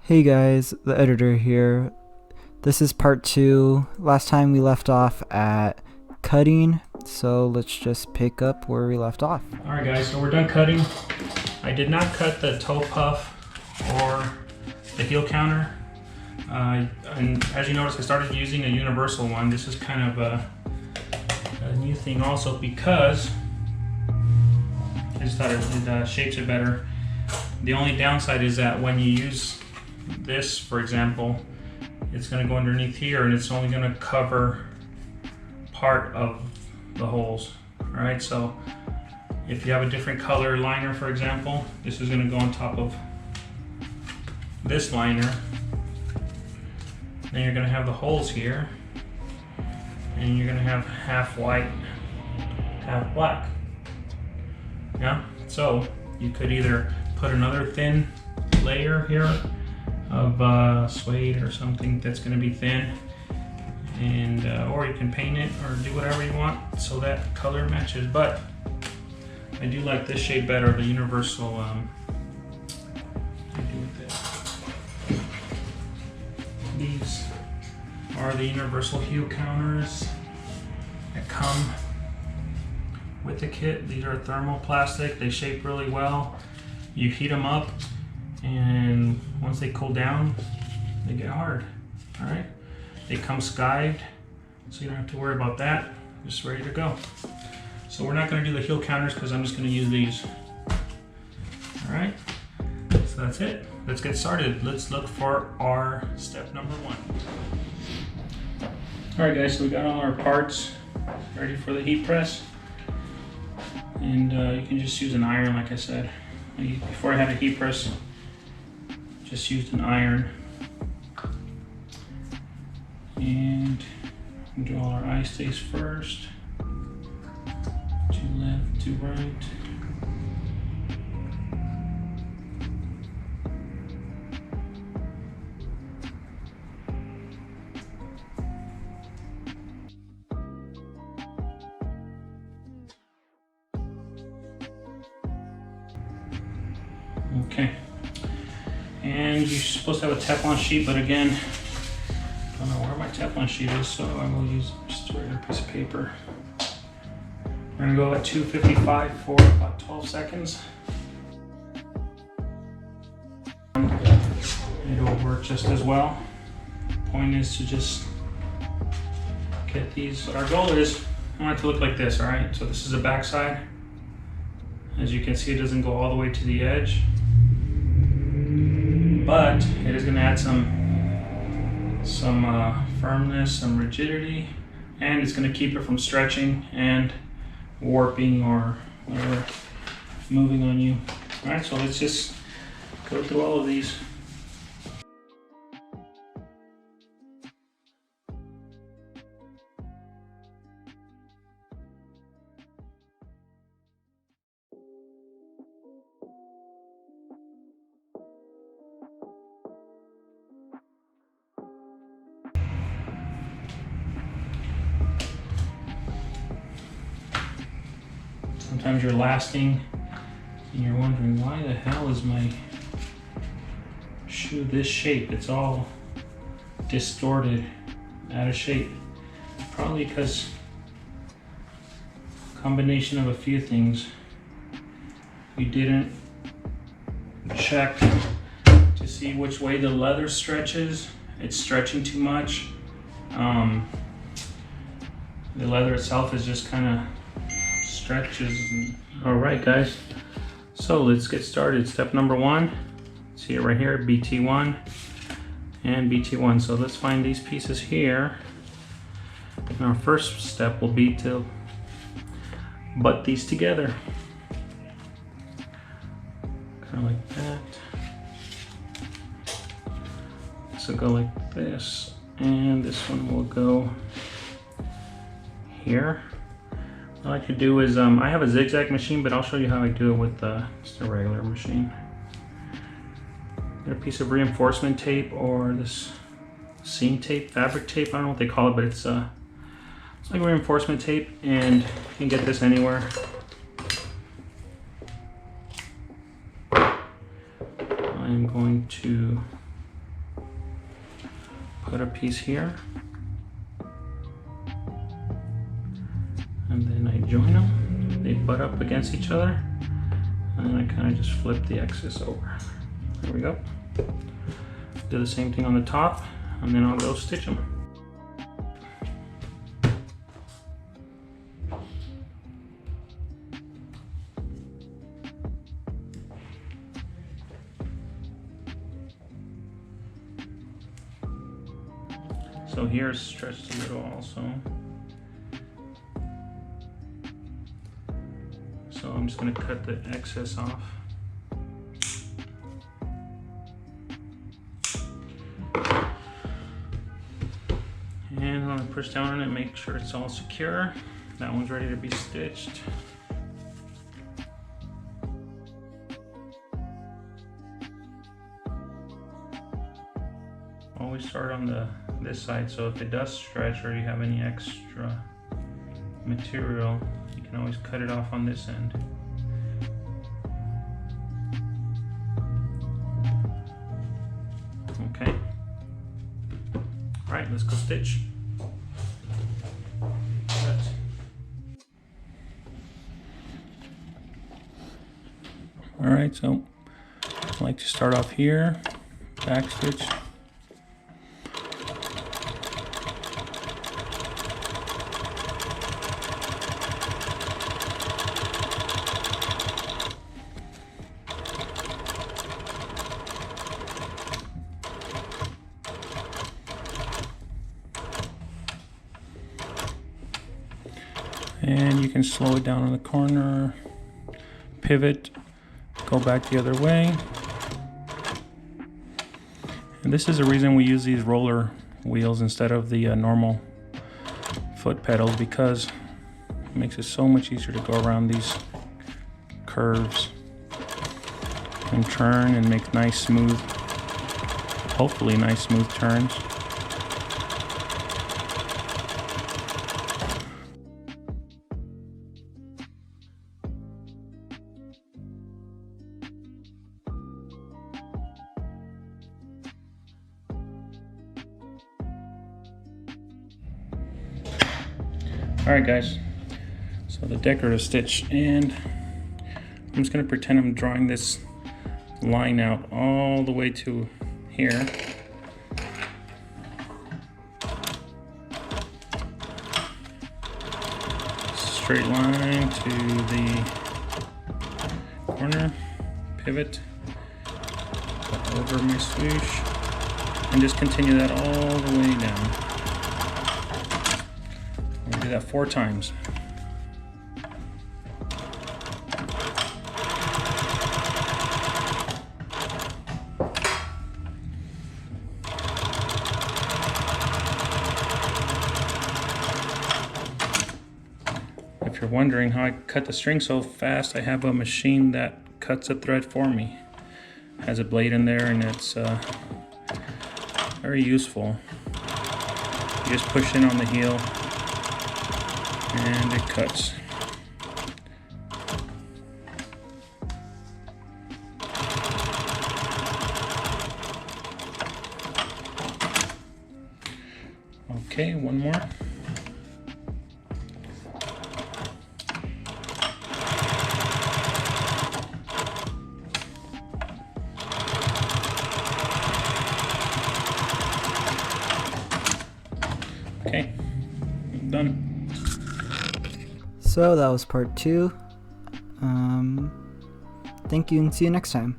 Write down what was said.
Hey guys, the editor here. This is part 2. Last time we left off at cutting, so let's just pick up where we left off. Alright guys, so we're done cutting. I did not cut the toe puff or the heel counter. And as you notice, I started using a universal one. This is kind of a new thing also because I just thought it shapes it better. The only downside is that when you use this, for example, it's going to go underneath here and it's only going to cover part of the holes. Alright, so if you have a different color liner, for example, this is going to go on top of this liner. Then you're going to have the holes here, and you're going to have half white, half black. Yeah, so you could either put another thin layer here of suede or something that's going to be thin, and or you can paint it or do whatever you want so that color matches. But I do like this shade better, the universal. What do I do with this? These are the universal heel counters that come with the kit. These are thermoplastic. They shape really well. You heat them up, and once they cool down, they get hard. All right, they come skived, so you don't have to worry about that. Just ready to go. So we're not going to do the heel counters because I'm just going to use these. All right, so that's it. Let's get started. Let's look for our step number 1. All right, guys. So we got all our parts ready for the heat press, and you can just use an iron, like I said. Before I had a heat press, just used an iron. And we'll do all our eye stays first. To left, to right. Okay. And you're supposed to have a Teflon sheet, but again, I don't know where my Teflon sheet is, so I will use just a regular piece of paper. We're gonna go at 255 for about 12 seconds. It'll work just as well. Point is to just get these. Our goal is, I want it to look like this, all right? So this is the back side. As you can see, it doesn't go all the way to the edge, but it is gonna add some firmness, some rigidity, and it's going to keep it from stretching and warping or whatever moving on you. All right, so let's just go through all of these. Sometimes you're lasting and you're wondering, why the hell is my shoe this shape? It's all distorted, out of shape. Probably because combination of a few things. You didn't check to see which way the leather stretches. It's stretching too much. The leather itself is just kind of stretches. All right, guys, so let's get started. Step number 1, see it right here, BT1 and BT1. So let's find these pieces here, and our first step will be to butt these together, kind of like that. This will go like this, and this one will go here. What I like to do is, I have a zigzag machine, but I'll show you how I do it with just a regular machine. Get a piece of reinforcement tape or this seam tape, fabric tape, I don't know what they call it, but it's like reinforcement tape, and you can get this anywhere. I'm going to put a piece here, and then I join them. They butt up against each other, and then I kind of just flip the excess over. There we go. Do the same thing on the top, and then I'll go stitch them. So here it's stretched a little also. So I'm just going to cut the excess off. And I'm going to push down on it, make sure it's all secure. That one's ready to be stitched. Always start on this side, so if it does stretch or you have any extra material, you can always cut it off on this end. Okay. Alright, let's go stitch. Alright, so I like to start off here, back stitch. And you can slow it down on the corner, pivot, go back the other way. And this is the reason we use these roller wheels instead of the normal foot pedals, because it makes it so much easier to go around these curves and turn and make nice smooth, hopefully nice smooth turns. Alright guys, so the decorative stitch, and I'm just going to pretend I'm drawing this line out all the way to here. Straight line to the corner, pivot, over my swoosh, and just continue that all the way down. Do that 4 times. If you're wondering how I cut the string so fast, I have a machine that cuts a thread for me. It has a blade in there, and it's very useful. You just push in on the heel and it cuts. Okay, one more. Okay, I'm done. So that was part 2. Thank you and see you next time.